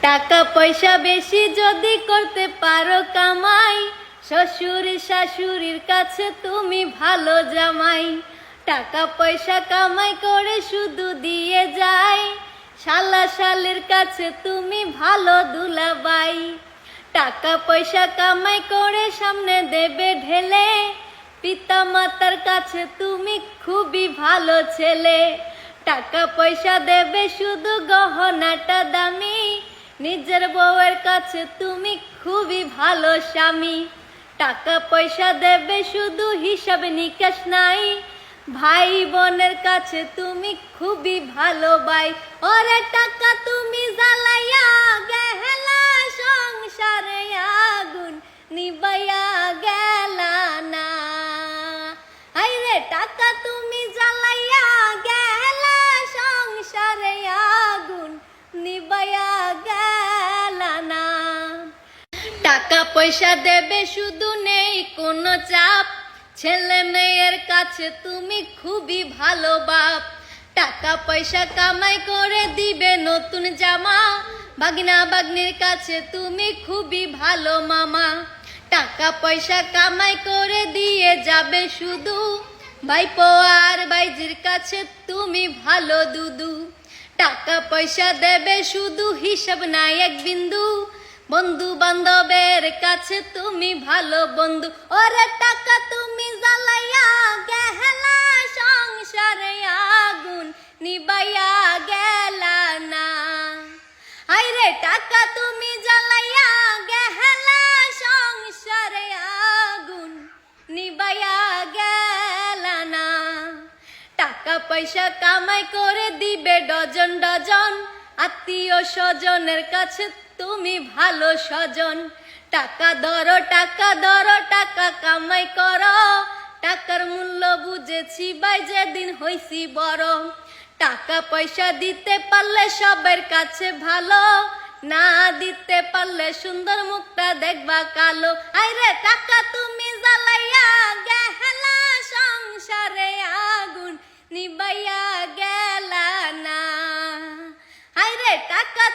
টাকা পয়সা বেশি যদি করতে পারো কামাই, শ্বশুর শাশুড়ির কাছে তুমি ভালো জামাই। টাকা পয়সা কামাই করে শুধু দিয়ে যায়, শালা শালির কাছে তুমি ভালো দুলাবাই। টাকা পয়সা কামাই করে সামনে দেবে ঢেলে, পিতা মাতার কাছে তুমি খুবই ভালো ছেলে। টাকা পয়সা দেবে শুধু গহনাটা দামি, নিজের বউয়ের কাছে তুমি খুবই ভালো স্বামী। টাকা পয়সা দেবে শুধু হিসাব নিকাশ নাই, ভাই বোনের কাছে তুমি খুবই ভালো ভাই। ওরে টাকা তুমি জ্বালাইয়া গেলা, সংসারে আগুন নিবাইয়া গেলা না। আইরে টাকা তুমি জ্বালাইয়া গেলা, সংসারে আগুন নিবাইয়া গেলা না। টাকা পয়সা দেবে শুধু নেই কোনো চাপ, ছেলে মেয়ের কাছে তুমি খুবই ভালো বাপ। টাকা পয়সা কামাই করে দিবে নতুন জামা, ভাগনা ভাগ্নির কাছে তুমি খুবই ভালো মামা। টাকা পয়সা কামাই করে দিয়ে যাবে শুধু, ভাইপো আর ভাইজির কাছে তুমি ভালো দুদু। টাকা পয়সা দেবে শুধু হিসাব নাই এক বিন্দু, বন্ধু বান্ধবের কাছে তুমি ভালো বন্ধু। ওরে টাকা তুমি জ্বালাইয়া গেলা, সংসারে আগুন নিবাইয়া গেলা না। আইরে টাকা তুমি জ্বালাইয়া গেলা, সংসারে আগুন নিবাইয়া গেলা না। টাকা পয়সা কামাই করে দিবে ডজন ডজন, আত্মীয় স্বজনের কাছে তুমি ভালো স্বজন। টাকা ধরো টাকা ধরো, টাকা কামাই করো, টাকার মূল্য বুঝেছি ভাই যেদিন হইছি বড়। টাকা পয়সা দিতে পারলে সবার কাছে ভালো, না দিতে পারলে সুন্দর মুখটা দেখবা কালো। আইরে টাকা তুমি জ্বালাইয়া গেলা, সংসারে আগুন নিবাইয়া গেলা না। আইরে টাকা